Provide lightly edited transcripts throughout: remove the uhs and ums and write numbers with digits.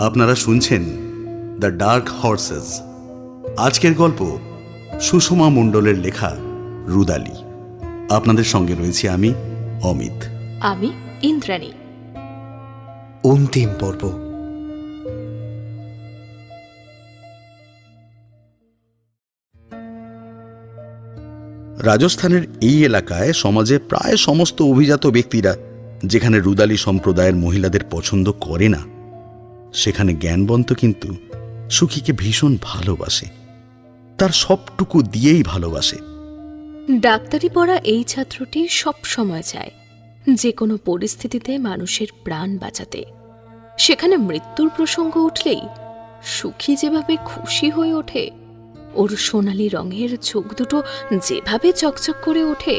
আপনারা শুনছেন the dark horse's. আজকের গল্প সুষমা মণ্ডলের লেখা রুদালি। আপনাদের সঙ্গে রয়েছি আমি অমিত। আমি ইন্দ্রাণী। অন্তিম পর্ব। রাজস্থানের এই এলাকায় সমাজে প্রায় সমস্ত অভিজাত ব্যক্তিরা যেখানে রুদালি সম্প্রদায়ের মহিলাদের পছন্দ করে না, সেখানে জ্ঞানবন্ত কিন্তু সুখীকে ভীষণ ভালোবাসে, তার সবটুকু দিয়েই ভালোবাসে। ডাক্তারি পড়া এই ছাত্রটি সব সময় চায় যে কোনো পরিস্থিতিতে মানুষের প্রাণ বাঁচাতে। সেখানে মৃত্যুর প্রসঙ্গ উঠলেই সুখী যেভাবে খুশি হয়ে ওঠে, ওর সোনালি রঙের চোখ দুটো যেভাবে চকচক করে ওঠে,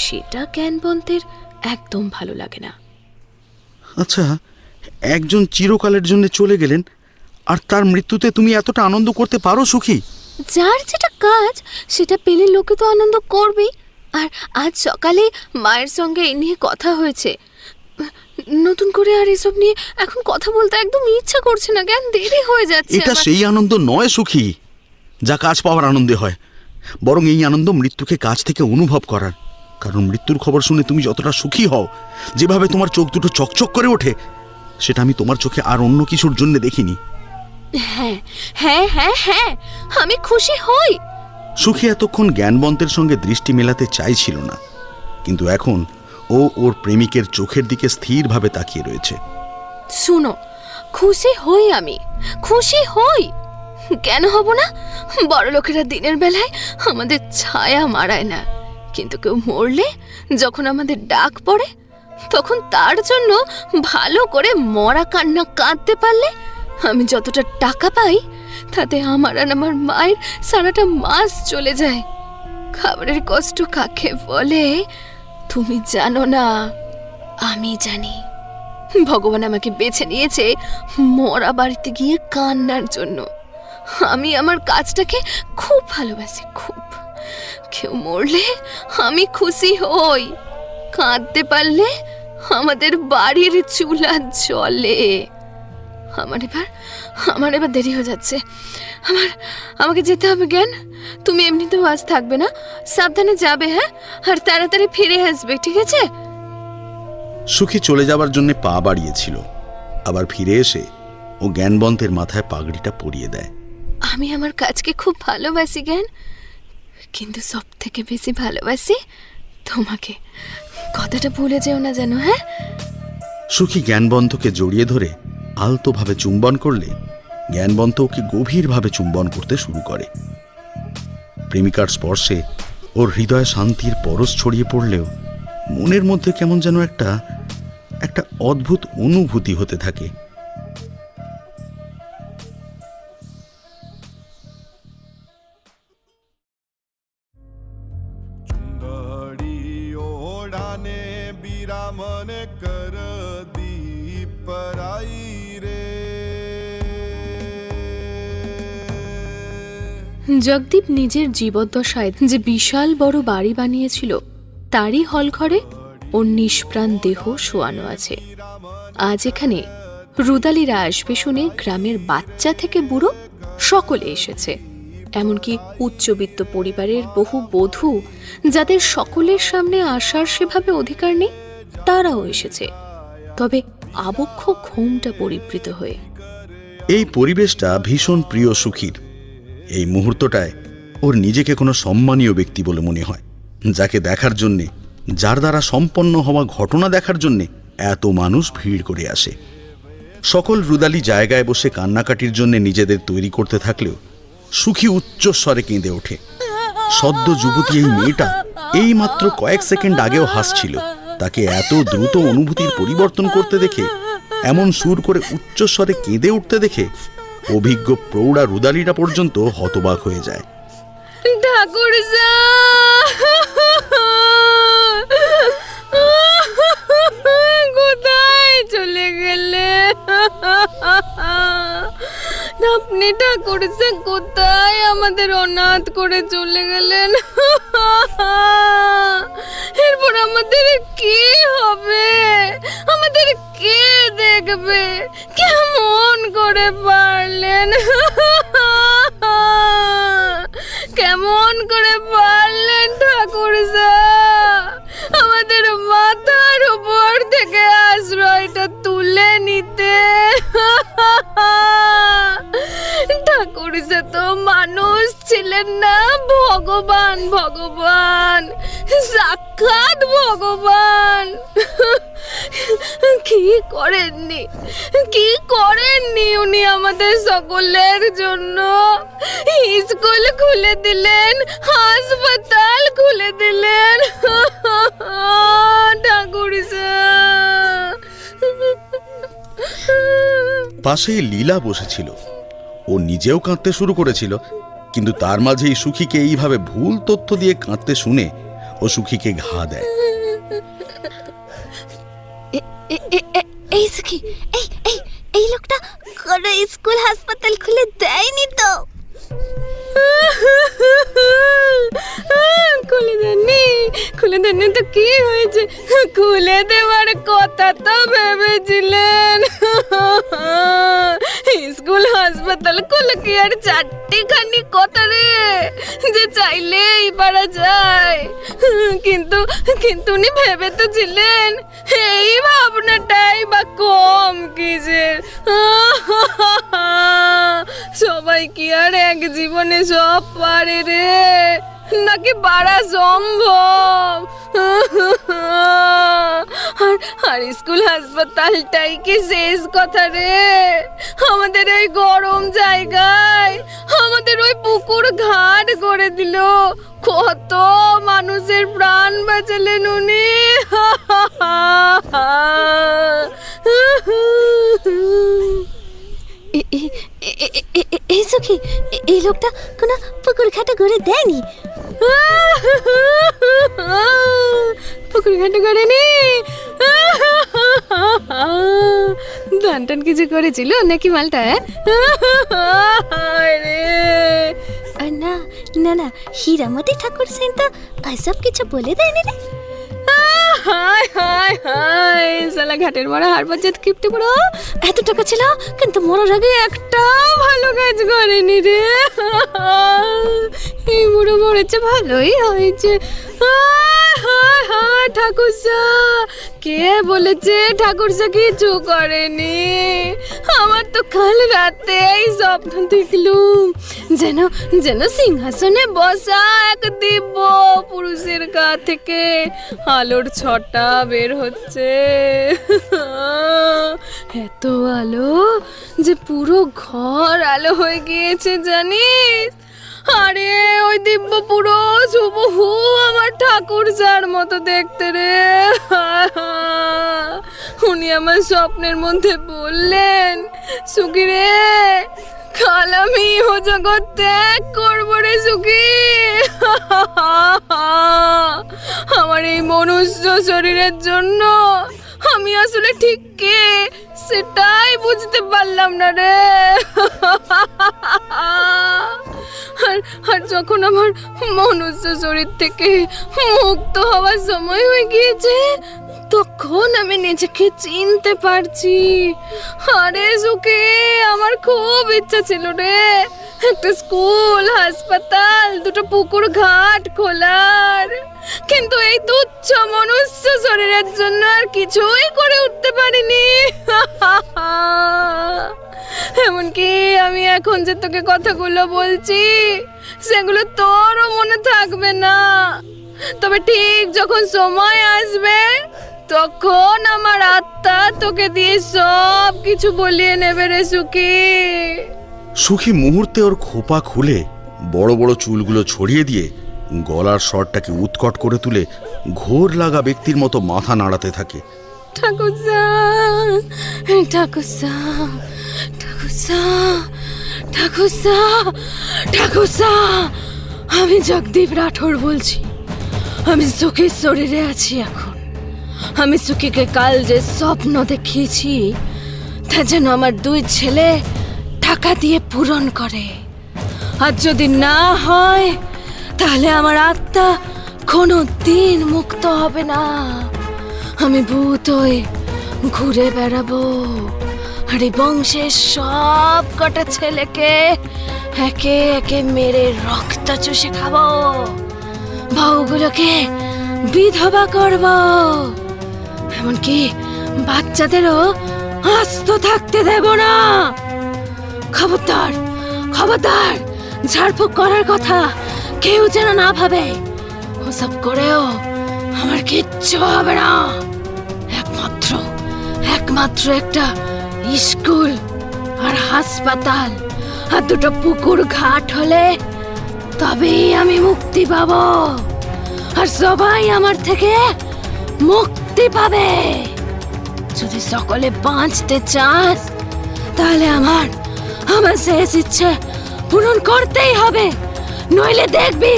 সেটা জ্ঞানবন্তের একদম ভালো লাগে না। আচ্ছা, একজন চিরকালের জন্য চলে গেলেন আর তার মৃত্যুতে তুমি এতটা আনন্দ করতে পারো সুখী? যার যেটা কাজ সেটা পেলে লোকে তো আনন্দ করবেই। আর আজ সকালে মায়ের সঙ্গে এই নিয়ে কথা হয়েছে। নতুন করে আর এসব নিয়ে এখন কথা বলতে একদম ইচ্ছা করছে না, জ্ঞান দেরি হয়ে যাচ্ছে। এটা সেই আনন্দ নয় সুখী যা কাজ পাওয়ার আনন্দে হয়, বরং এই আনন্দ মৃত্যুকে কাছ থেকে অনুভব করার। কারণ মৃত্যুর খবর শুনে তুমি যতটা সুখী হও, যেভাবে তোমার চোখ দুটো চকচক করে ওঠে, সেটা আমি তোমার চোখে আর অন্য কিছুর জন্য দেখিনি। হ্যাঁ হ্যাঁ হ্যাঁ হ্যাঁ, আমি খুশি হই। সুখী এতক্ষণ জ্ঞানবন্তের সঙ্গে দৃষ্টি মেলাতে চাইছিল না, কিন্তু এখন ও ওর প্রেমিকের চোখের দিকে স্থিরভাবে তাকিয়ে রয়েছে। শুনো, খুশি হই, আমি খুশি হই। কেন হব না? বড় লোকেরা দিনের বেলায় আমাদের ছায়া মারায় না, কিন্তু কেউ মরলে যখন আমাদের ডাক পড়ে, তখন তার জন্য ভালো করে মরা কান্না কাঁদতে পারলে আমি যতটা টাকা পাই, তাতে আমার আর আমার মায়ের সারাটা মাস চলে যায়। খাবারের কষ্ট কাকে বলে তুমি জানো না, আমি জানি। ভগবান আমাকে বেছে নিয়েছে মরা বাড়িতে গিয়ে কান্নার জন্য। আমি আমার কাজটাকে খুব ভালোবাসি, খুব। কেউ মরলে আমি খুশি হই, কাঁদতে পারলে আমাদের বাড়ির চুলা জ্বলে। আমার এবার দেরি হয়ে যাচ্ছে, আমাকে যেতে হবে। জ্ঞান, তুমি এমনিতেও আজ থাকবে না, সাবধানে যাবে, হ্যাঁ? আর তাড়াতাড়ি ফিরে আসবে, ঠিক আছে? সুখী চলে যাবার জন্য পা বাড়িয়েছিল, আবার ফিরে এসে ও জ্ঞানবন্তের মাথায় পাগড়িটা পরিয়ে দেয়। আমি আমার কাজকে খুব ভালোবাসি জ্ঞান, কিন্তু সব থেকে বেশি ভালোবাসি তোমাকে। কথাটা ভুলে যেও না যেন, হ্যাঁ? সুখী জ্ঞানবন্তকে জড়িয়ে ধরে আলতোভাবে চুম্বন করলে জ্ঞানবন্ত ওকে গভীরভাবে চুম্বন করতে শুরু করে। প্রেমিকার স্পর্শে ওর হৃদয়ে শান্তির পরশ ছড়িয়ে পড়লেও মনের মধ্যে কেমন যেন একটা অদ্ভুত অনুভূতি হতে থাকে। জগদীপ নিজের জীবদ্দশায় যে বিশাল বড় বাড়ি বানিয়েছিল, তারই হলঘরে ওর নিষ্প্রাণ দেহ শোয়ানো আছে। আজ এখানে রুদালিরা আসবে শুনে গ্রামের বাচ্চা থেকে বুড়ো সকলে এসেছে। এমনকি উচ্চবিত্ত পরিবারের বহু বধূ, যাদের সকলের সামনে আসার সেভাবে অধিকার নেই, তারাও এসেছে, তবে আবক্ষ ঘুমটা পরিবৃত হয়ে। এই পরিবেশটা ভীষণ প্রিয় সুখীর। এই মুহূর্তটায় ওর নিজেকে কোনো সম্মানীয় ব্যক্তি বলে মনে হয়, যাকে দেখার জন্যে, যার দ্বারা সম্পন্ন হওয়া ঘটনা দেখার জন্যে এত মানুষ ভিড় করে আসে। সকল রুদালি জায়গায় বসে কান্নাকাটির জন্য নিজেদের তৈরি করতে থাকলেও সুখী উচ্চস্বরে কেঁদে ওঠে। সদ্য যুবতী এই মেয়েটা এই মাত্র কয়েক সেকেন্ড আগেও হাসছিল। তাকে এত দ্রুত অনুভূতির পরিবর্তন করতে দেখে, এমন সুর করে উচ্চস্বরে কেঁদে উঠতে দেখে অভিজ্ঞ প্রৌঢ়া রুদালিরা পর্যন্ত হতবাক হয়ে যায়। ঠাকুর কোথায় চলে গেলে আপনি? ঠাকুর কোথায় আমাদের অনাথ করে চলে গেলেন? এরপর আমাদের কি হবে? আমাদের কে দেখবে? কেমন কি করেননি উনি আমাদের সকলের জন্য? স্কুল খুলে দিলেন, হাসপাতাল খুলে দিলেন। ঠাকুর পাশেই লীলা বসেছিল। ও নিজেও কাঁদতে শুরু করেছিল, কিন্তু তার মাঝেই সুখীকে এইভাবে ভুল তথ্য দিয়ে কাঁদতে শুনে ও সুখীকে ঘা দেয়। এই সুখী, এই লোকটা কোনো স্কুল হাসপাতাল খুলে দেয়নি তো? খুলে দেননি তো কি হয়েছে? খুলে দেওয়ার কথা তো ভেবেছিলেন। স্কুল হাসপাতাল খুলে কি আর চারটিখানি কথা রে যে চাইলেই পারা যায়? কিন্তু উনি ভেবে তো ছিলেন এই ভাবনাটাই বা কম কিসের? সবাই কি আর এক জীবনে সব পারে রে, নাকি পারা সম্ভব? আর স্কুল হাসপাতালটাই কি শেষ কথা রে? আমাদের ওই গরম জায়গায় আমাদের ওই পুকুর ঘাট করে দিল, কত মানুষের প্রাণ বাঁচালেন উনি। এই সুখী, এই লোকটা কোনো পুকুর ঘাটে ঘুরে দেয়নি। পুকুর ঘাটে করেনি? ধান টান কিছু করেছিল নাকি মালটা? না না না, হীরামতি ঠাকুর সেন তো এসব কিছু বলে দেয়নি রে। হায় হায় হায়, সালা ঘাটের বড় হারবাজাত কিপটে বড়, এত টাকা ছিল কিন্তু মরার আগে একটা ভালো কাজ করেনি রে। এই বুড়ো মরেছে, ভালোই হয়েছে। হায় হায় ঠাকুরসা, কে বলেছে ঠাকুরসা কিছু করেনি? আমার তো কাল রাতে এই স্বপ্ন দেখলুম, যেন সিংহাসনে বসা এক দিব্য পুরুষের গা থেকে আলোর ছটা বের হচ্ছে। এত আলো যে পুরো ঘর আলো হয়ে গিয়েছে জানিস? আরে ওই দিব্য পুরুষ হুবহু আমার ঠাকুরজার মতো দেখতে রে। উনি আমার স্বপ্নের মধ্যে বললেন, সুখী রে, কাল আমি ও জগৎ ত্যাগ করবো রে সুখী। আমার এই মনুষ্য শরীরের জন্য আমি আসলে ঠিক কে সেটাই বুঝতে পারলাম না রে। আর যখন আমার মনুষ্য শরীর থেকে মুক্ত হওয়ার সময় হয়ে গিয়েছে, তখন আমি নিজেকে চিনতে পারছি। আরে সুখী, আমার খুব ইচ্ছা ছিল রে একটা স্কুল, হাসপাতাল, দুটো পুকুর ঘাট খোলার, কিন্তু এই তুচ্ছ মনুষ্য শরীরের জন্য আর কিছুই করে উঠতে পারিনি। এমনকি আমি এখন যে তোকে কথাগুলো বলছি সেগুলো তোরও মনে থাকবে না, তবে ঠিক যখন সময় আসবে তখন আমার আত্মা তোকে দিয়ে সব কিছু বলিয়ে নেবে রে সুখী। সুখী মুহূর্তে ওর খোপা খুলে বড় বড় চুলগুলো ছড়িয়ে দিয়ে গলার স্বরটাকে উৎকট করে তুলে ঘোর লাগা ব্যক্তির মতো মাথা নাড়াতে থাকে। ঠাকুরসা, ঠাকুরসা, ঠাকুরসা, ঠাকুরসা, ঠাকুরসা, আমি জগদীপ রাঠোর বলছি। আমি সুখীর শরীরে আছি এখন। আমি সুখীকে কাল যে স্বপ্ন দেখিয়েছি তা যেন আমার দুই ছেলে টাকা দিয়ে পূরণ করে। আর যদি না হয় তাহলে আমার আত্মা কোনো দিন মুক্ত হবে না। আমি ভূত হয়ে ঘুরে বেড়াবো আর এই বংশের সব কটা ছেলেকে একে একে মেরে রক্ত চুষে খাবো, বউগুলোকে বিধবা করব, এমনকি বাচ্চাদেরও আস্ত থাকতে দেব না। খবরদার, খবরদার, ঝাড়ফুঁক করার কথা কেউ যেন না ভাবে। ওসব করেও আমার কিচ্ছু হবে না। একমাত্র একমাত্র একটা স্কুল আর হাসপাতাল আর দুটো পুকুর ঘাট হলে তবেই আমি মুক্তি পাবো, আর সবাই আমার থেকে মুক্তি পাবে। যদি সকলে বাঁচতে চাস তাহলে আমার শেষ ইচ্ছে পূরণ করতেই হবে, নইলে দেখবি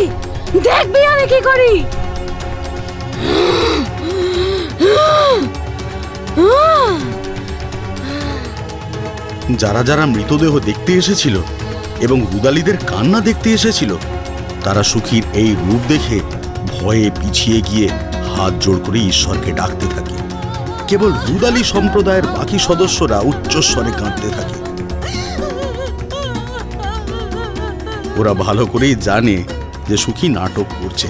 আমি কি করি। যারা যারা মৃতদেহ দেখতে এসেছিল এবং রুদালিদের কান্না দেখতে এসেছিল, তারা সুখীর এই রূপ দেখে ভয়ে পিছিয়ে গিয়ে হাত জোড় করে ঈশ্বরকে ডাকতে থাকে। কেবল রুদালি সম্প্রদায়ের বাকি সদস্যরা উচ্চস্বরে কাঁদতে থাকে। ওরা ভালো করেই জানে যে সুখী নাটক করছে,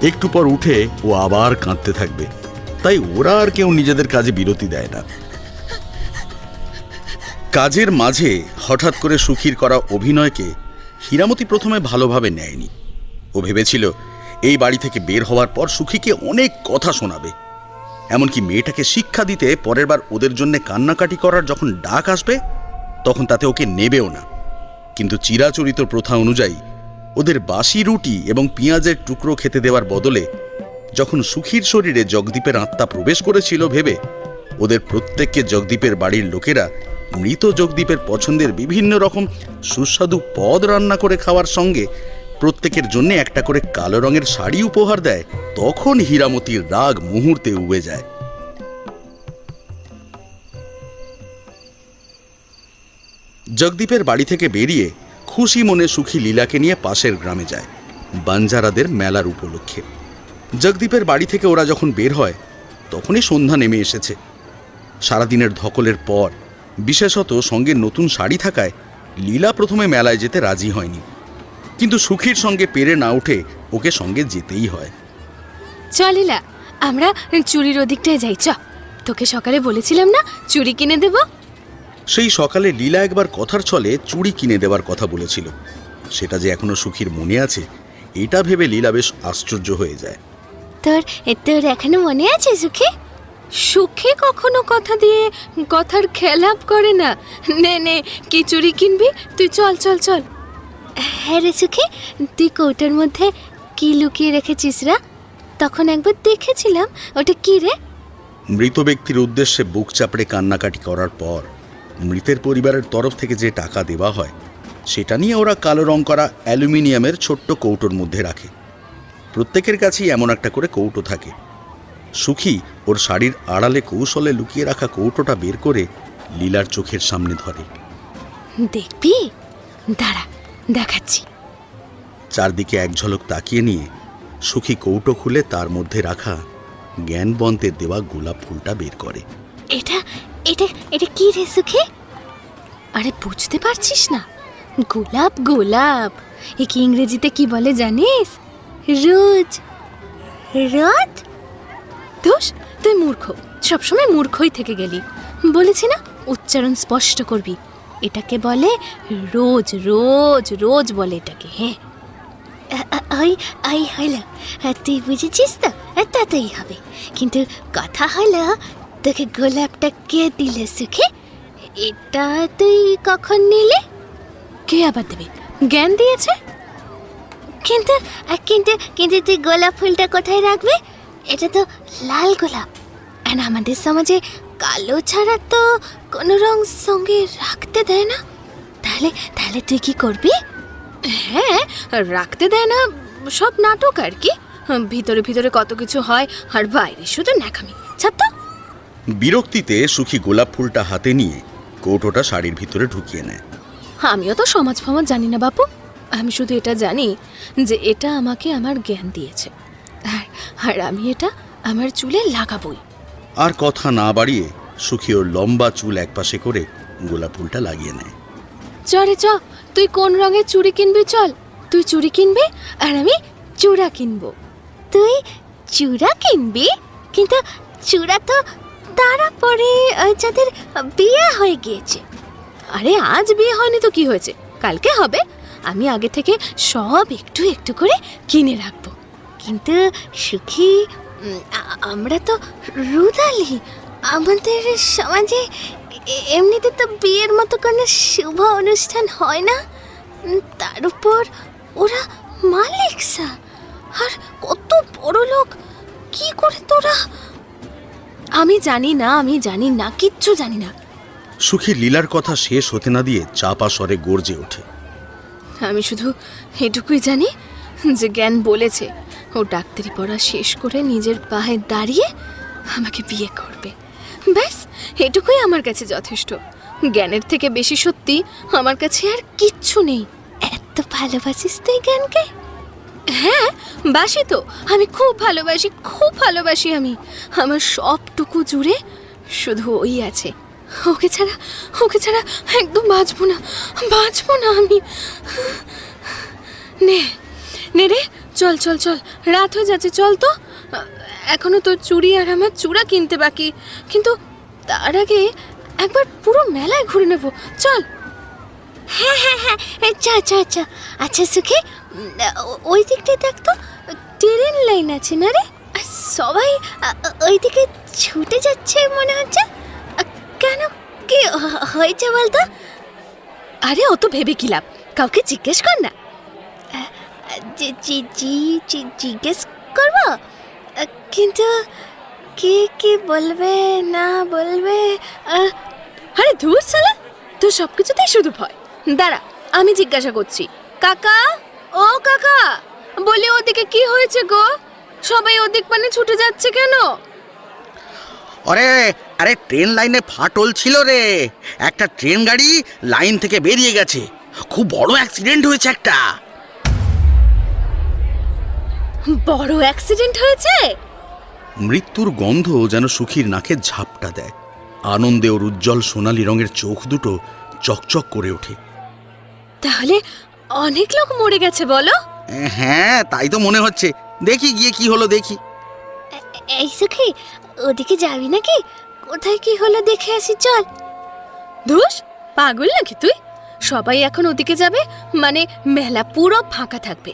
একটু পর উঠে ও আবার কাঁদতে থাকবে, তাই ওরা আর কেউ নিজেদের কাজে বিরতি দেয় না। কাজের মাঝে হঠাৎ করে সুখীর করা অভিনয়কে হীরামতি প্রথমে ভালোভাবে নেয়নি। ও ভেবেছিল এই বাড়ি থেকে বের হওয়ার পর সুখীকে অনেক কথা শোনাবে, এমনকি মেয়েটাকে শিক্ষা দিতে পরের বার ওদের জন্য কান্নাকাটি করার যখন ডাক আসবে তখন তাতে ওকে নেবেও না। কিন্তু চিরাচরিত প্রথা অনুযায়ী ওদের বাসি রুটি এবং পেঁয়াজের টুকরো খেতে দেওয়ার বদলে যখন সুখীর শরীরে জগদীপের আত্মা প্রবেশ করেছিল ভেবে ওদের প্রত্যেককে জগদীপের বাড়ির লোকেরা মৃত জগদীপের পছন্দের বিভিন্ন রকম সুস্বাদু পদ রান্না করে খাওয়ার সঙ্গে প্রত্যেকের জন্য একটা করে কালো রঙের শাড়ি উপহার দেয়, তখন হীরামতির রাগ মুহূর্তে উবে যায়। জগদীপের বাড়ি থেকে বেরিয়ে খুশি মনে সুখী লীলাকে নিয়ে পাশের গ্রামে যায় বাঞ্জারাদের মেলার উপলক্ষে। জগদীপের বাড়ি থেকে ওরা যখন বের হয় তখনই সন্ধ্যা নেমে এসেছে। সারাদিনের ধকলের পর বিশেষত সঙ্গে নতুন শাড়ি থাকায় লীলা প্রথমে মেলায় যেতে রাজি হয়নি, কিন্তু সুখীর সঙ্গে পেরে না উঠে ওকে সঙ্গে যেতেই হয়। চল লীলা, আমরা চুরির ওদিকটায় যাই। চ, তোকে সকালে বলেছিলাম না চুড়ি কিনে দেব। সেই সকালে লীলা একবার কথার ছলে চুড়ি কিনে দেওয়ার কথা বলেছিল, সেটা যে এখনো সুখীর মনে আছে এটা ভেবে লীলা বেশ আশ্চর্য হয়ে যায়। তোর এখনো মনে আছে সুখী? সুখী কখনো কথা দিয়ে কথার খেলাপ করে না। নে কি চুড়ি কিনবি তুই? চল চল চল। হ্যাঁ রে সুখী, তুই কৌটার মধ্যে কি লুকিয়ে রেখেছিস রা? তখন একবার দেখেছিলাম, ওটা কি রে? মৃত ব্যক্তির উদ্দেশ্যে বুক চাপড়ে কান্নাকাটি করার পর মৃতের পরিবারের তরফ থেকে যে টাকা দেওয়া হয় সেটা নিয়ে ওরা কালো রং করা অ্যালুমিনিয়ামের ছোট্ট কৌটোর মধ্যে রাখে। প্রত্যেকের কাছেই এমন একটা করে কৌটো থাকে। সুখী ওর শাড়ির আড়ালে কৌশলে লুকিয়ে রাখা কৌটোটা বের করে লীলার চোখের সামনে ধরে। দেখবি? দাঁড়া, দেখাচ্ছি। চারদিকে এক ঝলক তাকিয়ে নিয়ে সুখী কৌটো খুলে তার মধ্যে রাখা জ্ঞানবন্তের দেওয়া গোলাপ ফুলটা বের করে। এটা এটা এটা কি রে সুখী? আরে বুঝতে পারছিস না? গোলাপ গোলাপ একে ইংরেজিতে কি বলে জানিস? রোজ। রোজ? দোষ, তুই মূর্খ, সবসময় মূর্খই থেকে গেলি। বলেছি না উচ্চারণ স্পষ্ট করবি। এটাকে বলে রোজ, রোজ রোজ বলে এটাকে। হ্যাঁ হলো, তুই বুঝেছিস তো, তাতেই হবে। কিন্তু কথা হলো, তোকে গোলাপটা কে দিলে সুখী? এটা তুই কখন নিলে? কে আবার দেবে? জ্ঞান দিয়েছে। কিন্তু কিন্তু কিন্তু তুই গোলাপ ফুলটা কোথায় রাখবি? এটা তো লাল গোলাপ, আর আমাদের সমাজে কালো ছাড়া তো কোনো রং সঙ্গে রাখতে দেয় না। তাহলে তুই কি করবি? হ্যাঁ, রাখতে দেয় না, সব নাটক আর কি। ভিতরে ভিতরে কত কিছু হয়, আর বাইরে শুধু ন্যাকামি। ছাড় তো। বিরক্তিতে সুখী গোলাপ ফুলটা হাতে নিয়ে কৌটোটা শাড়ির ভিতরে ঢুকিয়ে নেয়। আমিও তো সমাজ ফমাজ জানি না বাপু, আমি শুধু এটা জানি যে এটা আমাকে আমার জ্ঞান দিয়েছে, আর আমি এটা আমার চুলে লাগাবই। আর কথা না বাড়িয়ে সুখী ওর লম্বা চুল একপাশে করে গোলাপ ফুলটা লাগিয়ে নেয়। চরে চ, তুই কোন রঙের চুড়ি কিনবি? চল, তুই চুড়ি কিনবি আর আমি চূড়া কিনবো। তুই চূড়া কিনবি? কিন্তু চূড়া তো তারা পরে যাদের বিয়ে হয়ে গিয়েছে। আরে আজ বিয়ে হয়নি তো কি হয়েছে, কালকে হবে। আমি আগে থেকে সব একটু একটু করে কিনে রাখবো। কিন্তু সুখী, আমরা তো রুদালি, আমাদের সমাজে এমনিতে তো বিয়ের মতো কোনো শুভ অনুষ্ঠান হয় না, তার উপর ওরা মালিকসা আর কত বড় লোক, কি করে তোরা? আমি জানি না, কিচ্ছু জানি না। সুখী লীলার কথা শেষ হতে না দিয়ে চাপা স্বরে গর্জে ওঠে। আমি শুধু এটুকুই জানি যে জ্ঞান বলেছে ও ডাক্তারি পড়া শেষ করে নিজের পায়ে দাঁড়িয়ে আমাকে বিয়ে করবে। ব্যাস এটুকুই আমার কাছে যথেষ্ট। জ্ঞানের থেকে বেশি সত্যি আমার কাছে আর কিচ্ছু নেই। এত ভালোবাসিস তুই জ্ঞানকে? হ্যাঁ বাসি তো, আমি খুব ভালোবাসি আমি। আমার সবটুকু জুড়ে শুধু ওই আছে। ওকে ছাড়া একদম বাঁচবো না আমি। নে রে, চল রাত হয়ে যাচ্ছে, চল তো। এখনো তোর চুড়ি আর আমার চূড়া কিনতে বাকি, কিন্তু তার আগে একবার পুরো মেলায় ঘুরে নেব, চল। হ্যাঁ চা। আচ্ছা সুখী, ওই দিকটায় দেখ তো, ট্রেন লাইন আছে না রে? সবাই ওই দিকে ছুটে যাচ্ছে মনে হচ্ছে। কেন, কি হয়েছে বলতো? আরে অত ভেবে কি লাভ, কাউকে জিজ্ঞেস কর না। জিজ্ঞেস করবো, কিন্তু কে বলবে না বলবে? আরে ধুর শালা, তোর সব কিছুতেই শুধু ভয়। দাঁড়া, আমি জিজ্ঞাসা করছি। কাকা, ও কাকা, বলি ওদিকে কি হয়েছে গো? সবাই ওদিক পানে ছুটে যাচ্ছে কেন? আরে ট্রেন লাইনে ফাটল ছিল রে, একটা ট্রেন গাড়ি লাইন থেকে বেরিয়ে গেছে, খুব বড় অ্যাক্সিডেন্ট হয়েছে একটা। বড় অ্যাক্সিডেন্ট হয়েছে? মৃত্যুর গন্ধ যেন সুখীর নাকে ঝাপটা দেয়। আনন্দে ওর উজ্জ্বল সোনালী রঙের চোখ দুটো চকচক করে ওঠে। তাহলে অনেক লোক মরে গেছে বলো? হ্যাঁ তাই তো মনে হচ্ছে, দেখি গিয়ে কি হলো দেখি। এই সুখী, ওদিকে যাবি নাকি? কোথায় কি হলো দেখে আসি, চল। ধুস, পাগল নাকি তুই? সবাই এখন ওদিকে যাবে মানে মেলা পুরো ফাঁকা থাকবে।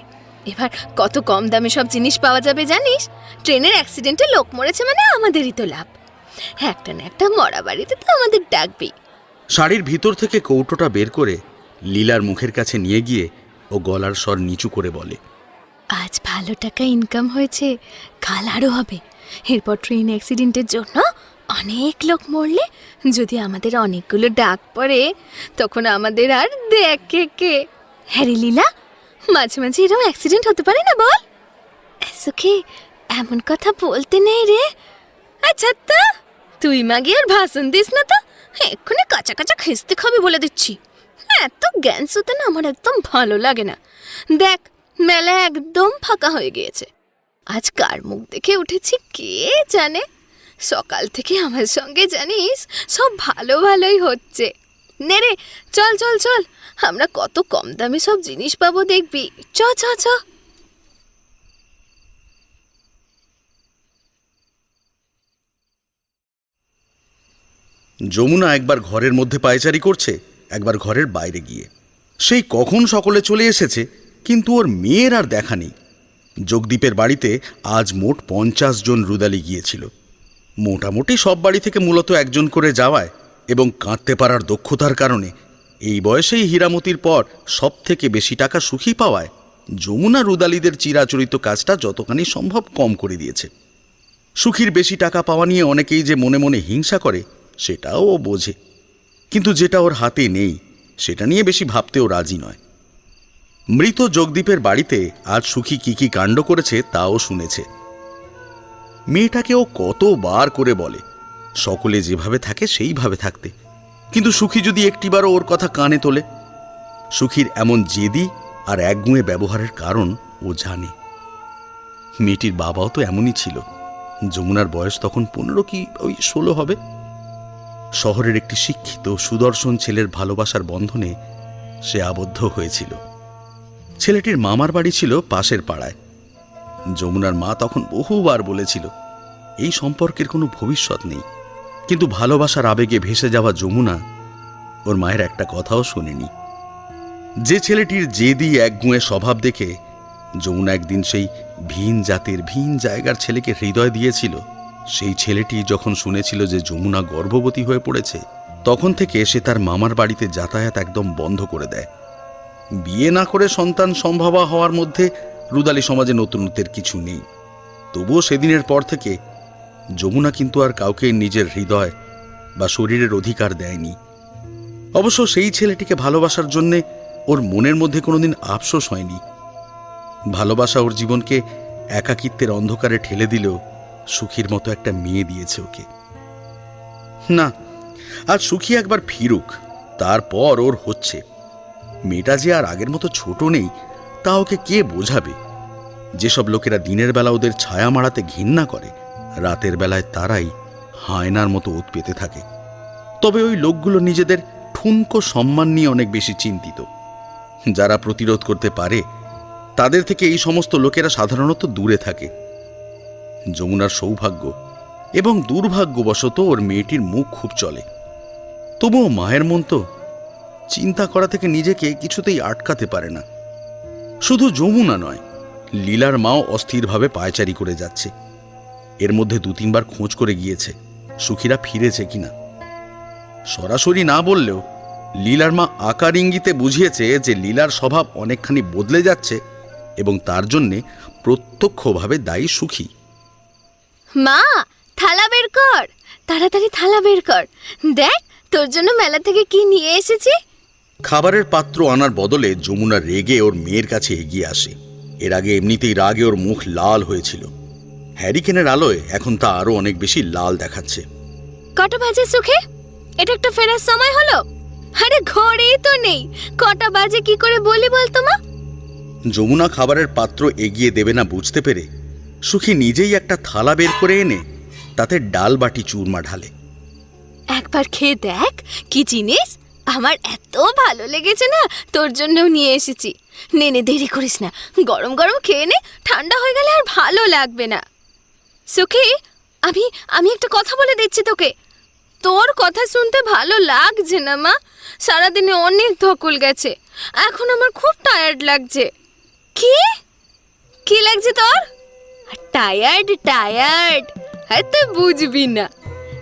এবার কত কম দামে সব জিনিস পাওয়া যাবে জানিস? ট্রেনের অ্যাক্সিডেন্টে লোক মরেছে মানে আমাদেরই তো লাভ। একটা না একটা মরা বাড়িতে তো আমাদের ডাকবেই। শাড়ির ভিতর থেকে কৌটোটা বের করে লীলার মুখের কাছে নিয়ে গিয়ে ও গলার স্বর নিচু করে বলে, আজ ভালো টাকা ইনকাম হয়েছে, কাল আরও হবে। এরপর ট্রেন অ্যাক্সিডেন্টের জন্য অনেক লোক মরলে যদি আমাদের অনেকগুলো ডাক পড়ে, তখন আমাদের আর দেখে কে? হ্যাঁ রে লীলা, মাঝে মাঝে এরকম অ্যাক্সিডেন্ট হতে পারে না বল? সুখী, এমন কথা বলতে নেই রে। আচ্ছা তা তুই মাগি আর ভাষণ দিস না তো, এক্ষুনি কাঁচা খেস্তে খাবি বলে দিচ্ছি। এত জ্ঞান শুতে না আমার একদম ভালো লাগে না। দেখ, মেলা একদম ফাঁকা হয়ে গিয়েছে। আজ কার মুখ দেখে উঠেছি কে জানে। সকাল থেকে আমার সঙ্গে জানিস সব ভালোই হচ্ছে। নে রে, চল, আমরা কত কম দামে সব জিনিস পাবো দেখবি। চ। যমুনা একবার ঘরের মধ্যে পায়চারি করছে, একবার ঘরের বাইরে গিয়ে। সেই কখন সকলে চলে এসেছে, কিন্তু ওর মেয়ের আর দেখা নেই। জগদীপের বাড়িতে আজ মোট 50 জন রুদালি গিয়েছিল। মোটামুটি সব বাড়ি থেকে মূলত একজন করে যাওয়ায় এবং কাঁদতে পারার দক্ষতার কারণে এই বয়সেই হীরামতির পর সব থেকে বেশি টাকা সুখী পাওয়ায় যমুনা রুদালিদের চিরাচরিত কাজটা যতখানি সম্ভব কম করে দিয়েছে। সুখীর বেশি টাকা পাওয়া নিয়ে অনেকেই যে মনে মনে হিংসা করে সেটাও ও বোঝে, কিন্তু যেটা ওর হাতে নেই সেটা নিয়ে বেশি ভাবতেও রাজি নয়। মৃত জগদীপের বাড়িতে আজ সুখী কি কাণ্ড করেছে তাও শুনেছে। মেয়েটাকে ও কতবার করে বলে সকলে যেভাবে থাকে সেইভাবে থাকতে, কিন্তু সুখী যদি একটিবারও ওর কথা কানে তোলে। সুখীর এমন জেদি আর একগুঁয়ে ব্যবহারের কারণ ও জানে। মেয়েটির বাবাও তো এমনই ছিল। যমুনার বয়স তখন 15 কি 16 হবে। শহরের একটি শিক্ষিত সুদর্শন ছেলের ভালোবাসার বন্ধনে সে আবদ্ধ হয়েছিল। ছেলেটির মামার বাড়ি ছিল পাশের পাড়ায়। যমুনার মা তখন বহুবার বলেছিল এই সম্পর্কের কোনো ভবিষ্যৎ নেই, কিন্তু ভালোবাসার আবেগে ভেসে যাওয়া যমুনা ওর মায়ের একটা কথাও শোনেনি। যে ছেলেটির জেদি একগুঁয়ে স্বভাব দেখে যমুনা একদিন সেই ভিন জাতের ভিন জায়গার ছেলেকে হৃদয় দিয়েছিল, সেই ছেলেটি যখন শুনেছিল যে যমুনা গর্ভবতী হয়ে পড়েছে, তখন থেকে সে তার মামার বাড়িতে যাতায়াত একদম বন্ধ করে দেয়। বিয়ে না করে সন্তান সম্ভবা হওয়ার মধ্যে রুদালি সমাজে নতুনত্বের কিছু নেই। তবুও সেদিনের পর থেকে যমুনা কিন্তু আর কাউকে নিজের হৃদয় বা শরীরের অধিকার দেয়নি। অবশ্য সেই ছেলেটিকে ভালোবাসার জন্যে ওর মনের মধ্যে কোনোদিন আফসোস হয়নি। ভালোবাসা ওর জীবনকে একাকিত্বের অন্ধকারে ঠেলে দিলেও সুখীর মতো একটা মেয়ে দিয়েছে ওকে। না, আজ সুখী একবার ফিরুক, তারপর ওর হচ্ছে। মেয়েটা যে আর আগের মতো ছোট নেই তা ওকে কে বোঝাবে? যেসব লোকেরা দিনের বেলা ওদের ছায়া মারাতে ঘৃণা করে, রাতের বেলায় তারাই হায়নার মতো ওত পেতে থাকে। তবে ওই লোকগুলো নিজেদের ঠুনকো সম্মান নিয়ে অনেক বেশি চিন্তিত। যারা প্রতিরোধ করতে পারে তাদের থেকে এই সমস্ত লোকেরা সাধারণত দূরে থাকে। যমুনার সৌভাগ্য এবং দুর্ভাগ্যবশত ওর মেয়েটির মুখ খুব চলে। তবুও মায়ের মন তো চিন্তা করা থেকে নিজেকে কিছুতেই আটকাতে পারে না। শুধু যমুনা নয়, লীলার মাও অস্থিরভাবে পায়চারি করে যাচ্ছে। এর মধ্যে 2-3 বার খোঁজ করে গিয়েছে সুখীরা ফিরেছে কিনা। সরাসরি না বললেও লীলার মা আকার ইঙ্গিতে বুঝিয়েছে যে লীলার স্বভাব অনেকখানি বদলে যাচ্ছে এবং তার জন্যে প্রত্যক্ষভাবে দায়ী সুখী। মা, থালা বের কর, তাড়াতাড়ি থালা বের কর। দেখ তোর জন্য মেলা থেকে কি নিয়ে এসেছি। খাবারের পাত্র আনার বদলে যমুনা রেগে ওর মেয়ের কাছে এগিয়ে আসে। এর আগে এমনিতেই রাগে ওর মুখ লাল হয়েছিল। হ্যারিকেনের আলোয় এখন তা আরো অনেক বেশি লাল দেখাচ্ছে। কটা বাজে সুখে? এটা একটা ফেরার সময় হলো? আরে ঘরেই তো নেই, কটা বাজে কি করে বলি বলতো মা? যমুনা খাবারের পাত্র এগিয়ে দেবে না বুঝতে পেরে সুখী নিজেই একটা থালা বের করে এনে তাতে ডাল বাটি চুরমা ঢালে। একবার খেয়ে দেখ কি জিনিস, আমার এত ভালো লেগেছে না, তোর জন্যও নিয়ে এসেছি। নে নে, দেরি করিস না, গরম গরম খেয়ে নে, ঠান্ডা হয়ে গেলে আর ভালো লাগবে না। সুখী, আমি আমি একটা কথা বলে দিচ্ছি তোকে। তোর কথা শুনতে ভালো লাগছে না মা। সারাদিনে অনেক ধকল গেছে, এখন আমার খুব টায়ার্ড লাগছে। কি কি লাগছে তোর? Tired tired? হ্যাঁ, তুই বুঝবি না।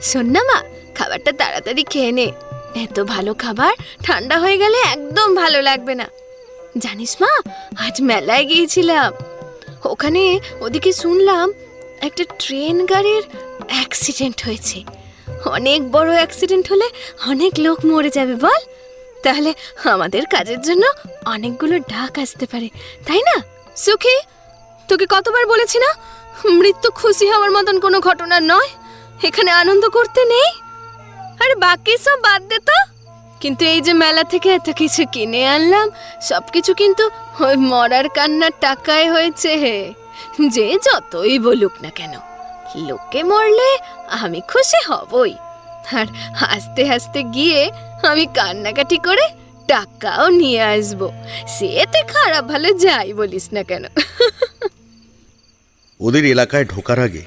শোন না মা, খাবারটা তাড়াতাড়ি খেয়ে নে। এত ভালো খাবার ঠান্ডা হয়ে গেলে একদম ভালো লাগবে না। জানিস মা, আজ মেলায় গিয়েছিলাম। ওখানে ওদিকে শুনলাম একটা ট্রেন গাড়ির অ্যাক্সিডেন্ট হয়েছে। অনেক বড় অ্যাক্সিডেন্ট হলে অনেক লোক মরে যাবে বল। তাহলে আমাদের কাজের জন্য অনেকগুলো ডাক আসতে পারে, তাই না? সুখী, তোকে কতবার বলেছি না, মৃত্যু খুশি হওয়ার মতন কোনো ঘটনা নয়, এখানে আনন্দ করতে নেই। আরে বাকি সব বাদ দে তো। কিন্তু এই যে মেলা থেকে এত কিছু কিনে আনলাম, সবকিছু কিন্তু ওই মরার কান্নার টাকায় হয়েছে। যে যতই বলুক না কেন, লোকে মরলে আমি খুশি হবই। আর হাসতে হাসতে গিয়ে আমি কান্নাকাটি করে টাকাও নিয়ে আসবো। সেতে খারাপ ভালো যাই বলিস না কেন। ওদের এলাকায় ঢোকার আগে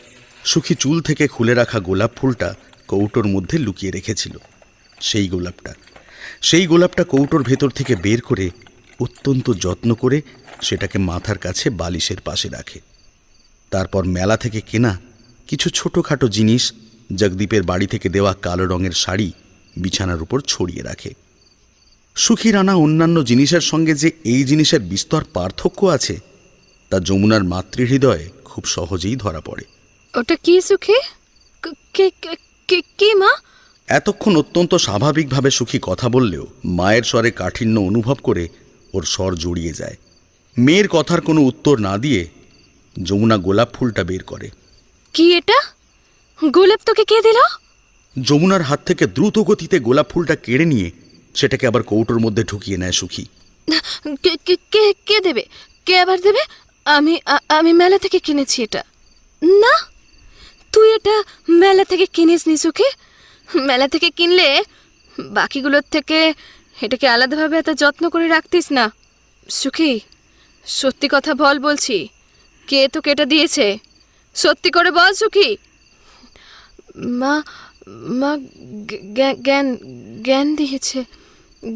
সুখী চুল থেকে খুলে রাখা গোলাপ ফুলটা কৌটোর মধ্যে লুকিয়ে রেখেছিল। সেই গোলাপটা কৌটোর ভেতর থেকে বের করে অত্যন্ত যত্ন করে সেটাকে মাথার কাছে বালিশের পাশে রাখে। তারপর মেলা থেকে কেনা কিছু ছোটোখাটো জিনিস, জগদীপের বাড়ি থেকে দেওয়া কালো রঙের শাড়ি বিছানার উপর ছড়িয়ে রাখে। সুখীর আনা অন্যান্য জিনিসের সঙ্গে যে এই জিনিসের বিস্তর পার্থক্য আছে তা যমুনার মাতৃহৃদয়ে খুব সহজেই ধরা পড়ে। ওটা কি সুখী? কি মা? এতক্ষণ অত্যন্ত স্বাভাবিকভাবে সুখী কথা বললেও মায়ের স্বরে কাঠিন্য অনুভব করে ওর স্বর জড়িয়ে যায়। মেয়ের কথার কোনো উত্তর না দিয়ে যমুনা গোলাপ ফুলটা বের করে। কি এটা? গোলাপ তোকে কে দিল? যমুনার হাত থেকে দ্রুত গতিতে গোলাপ ফুলটা কেড়ে নিয়ে সেটাকে আবার কৌটোর মধ্যে ঢুকিয়ে নেয় সুখী। কে দেবে? কে আবার দেবে? আমি মেলা থেকে কিনেছি এটা। না, তুই এটা মেলা থেকে কিনিসনি সুখী। মেলা থেকে কিনলে বাকিগুলোর থেকে এটাকে আলাদাভাবে এত যত্ন করে রাখতিস না। সুখী, সত্যি কথা বল বলছি, কে তোকে এটা দিয়েছে? সত্যি করে বল সুখী। মা মা জ্ঞান দিয়েছে।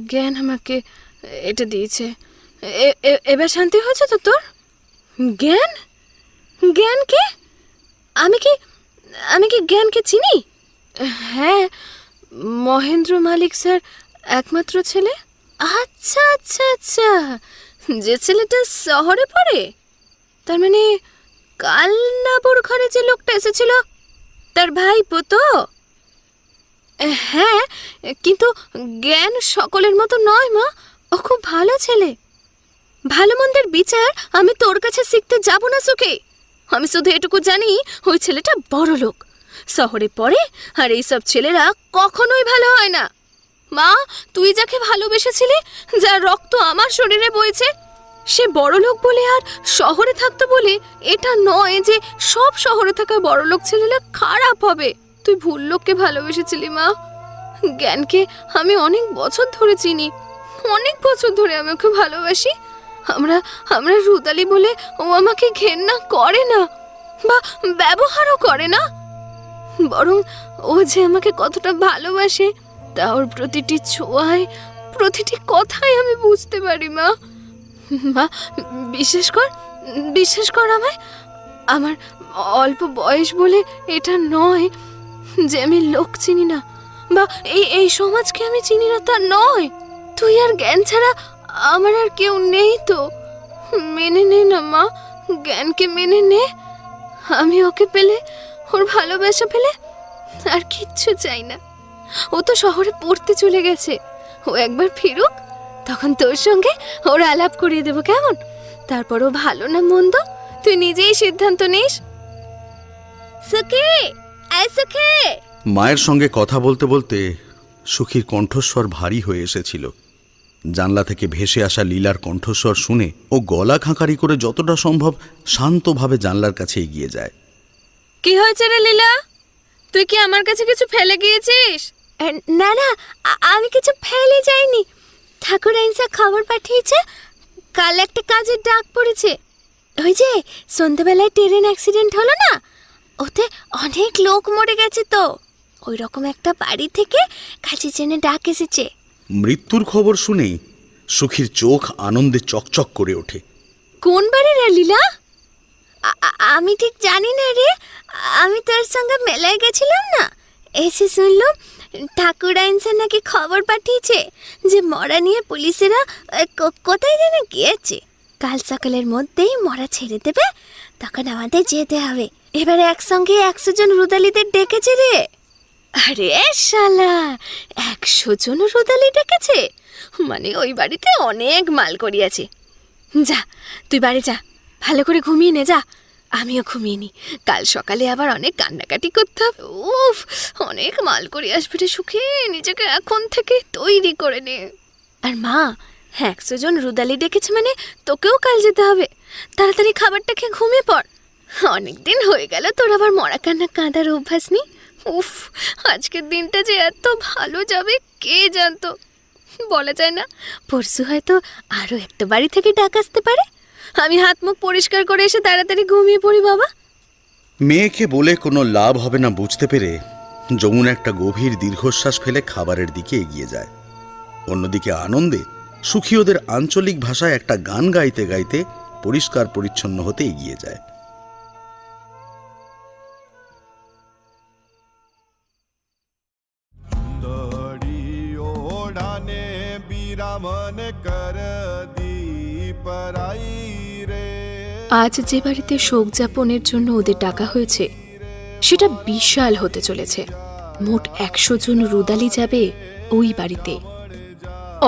জ্ঞান আমাকে এটা দিয়েছে। এবার শান্তি হয়েছে তো তোর? জ্ঞান? জ্ঞান কে? আমি কি জ্ঞানকে চিনি? হ্যাঁ, মহেন্দ্র মালিক স্যার একমাত্র ছেলে। আচ্ছা আচ্ছা আচ্ছা, যে ছেলেটা শহরে পড়ে। তার মানে কাল নাবুর ঘরে যে লোকটা এসেছিল তার ভাইপো তো? হ্যাঁ, কিন্তু জ্ঞান সকলের মতো নয় মা, ও খুব ভালো ছেলে। ভালো মন্দের বিচার আমি তোর কাছে শিখতে যাব না সুখে। আমি শুধু এটুকু জানি ওই ছেলেটা বড় লোক, শহরে পড়ে, আর এইসব ছেলেরা কখনোই ভালো হয় না। মা, তুই যাকে ভালোবেসেছিলি, যার রক্ত আমার শরীরে বইছে, সে বড় লোক বলে আর শহরে থাকতো বলে এটা নয় যে সব শহরে থাকা বড় লোক ছেলেরা খারাপ হবে। তুই ভুল লোককে ভালোবেসেছিলি মা। জ্ঞানকে আমি অনেক বছর ধরে চিনি, অনেক বছর ধরে আমি ওকে ভালোবাসি। আমরা আমরা রুদালি বলে ও আমাকে ঘেন্না করে না বা ব্যবহারও করে না, বরং ও যে আমাকে কতটা ভালোবাসে তা ওর প্রতিটি ছোঁয়ায়, প্রতিটি কথাই আমি বুঝতে পারি মা। মা, বিশ্বাস কর আমায়। আমার অল্প বয়স বলে এটা নয় যে আমি লোক চিনি না বা এই সমাজকে আমি চিনি না, তা নয়। তুই আর জ্ঞান ছাড়া আমার আর কেউ নেই তো। মেনে নে না মা, জ্ঞানকে মেনে নে। আমি ওকে পেলে, ওর ভালোবাসা পেলে আর কিচ্ছু চাই না। ও তো শহরে পড়তে চলে গেছে, ও একবার ফিরুক, তখন তোর সঙ্গে ওর আলাপ করিয়ে দেবো, কেমন? তারপর ও ভালো না মন্দ তুই নিজেই সিদ্ধান্ত নিস। সুখী, এই সুখী। মায়ের সঙ্গে কথা বলতে বলতে সুখীর কণ্ঠস্বর ভারী হয়ে এসেছিল। জানলা থেকে ভেসে আসা লীলার কণ্ঠস্বর শুনে ও গলা খাঁকারি করে যতটা সম্ভব শান্তভাবে জানলার কাছে এগিয়ে যায়। কি হয়েছে রে লীলা? তুই কি আমার কাছে কিছু ফেলে গিয়েছিস? না না, আমি কিছু ফেলে যাইনি। ঠাকুর আইনসা খবর পাঠিয়েছে, কাল একটা কাজের ডাক পড়েছে। ওই যে সন্ধ্যাবেলায় ট্রেন অ্যাক্সিডেন্ট হলো না, ওতে অনেক লোক মরে গেছে তো। ওই রকম একটা বাড়ি থেকে কাজের জন্য ডাক এসেছে। মৃত্যুর খবর শুনেই সুখীর চোখ আনন্দে চকচক করে ওঠে। কোন বাড়ি রে লীলা? আমি ঠিক জানি না রে, আমি তোর সঙ্গে মেলায় গেছিলাম না, এসে শুনলাম ঠাকুর আইনসা নাকি খবর পাঠিয়েছে যে মরা নিয়ে পুলিশেরা কোথায় যেন গিয়েছে। কাল সকালের মধ্যেই মরা ছেড়ে দেবে, তখন আমাদের যেতে হবে। এবারে একসঙ্গে 100 জন রুদালিদের ডেকেছে রে। আরে শালা, 100 জন রুদালি ডেকেছে মানে ওই বাড়িতে অনেক মাল করিয়াছে। যা, তুই বাড়ি যা, ভালো করে ঘুমিয়ে নে যা। আমিও ঘুমিয়ে নি, কাল সকালে আবার অনেক কান্নাকাটি করতে হবে। উফ, অনেক মাল করে আসবে রে সুখে, নিজেকে এখন থেকে তৈরি করে নে। আর মা, 100 জন রুদালি ডেকেছে মানে তোকেও কাল যেতে হবে। তাড়াতাড়ি খাবারটা খেয়ে ঘুমিয়ে পড়। অনেকদিন হয়ে গেল তোর আবার মরা কান্না কাঁদার অভ্যাস নেই। উফ, আজকের দিনটা যে এত ভালো যাবে কে জানতো। বলা যায় না, পরশু হয়তো আরো একটা বাড়ি থেকে ডাক আসতে পারে। আমি হাত মুখ পরিষ্কার করে এসে তাড়াতাড়ি ঘুমিয়ে পড়ি বাবা। মেয়েকে বলে কোনো লাভ হবে না বুঝতে পেরে যমুনা একটা গভীর দীর্ঘশ্বাস ফেলে খাবারের দিকে এগিয়ে যায়। অন্যদিকে আনন্দে সুখী ওদের আঞ্চলিক ভাষায় একটা গান গাইতে গাইতে পরিষ্কার পরিচ্ছন্ন হতে এগিয়ে যায়। আজ যে বাড়িতে শোক যাপনের জন্য ওদের ডাকা হয়েছে সেটা বিশাল হতে চলেছে। মোট 100 জন রুদালি যাবে ওই বাড়িতে।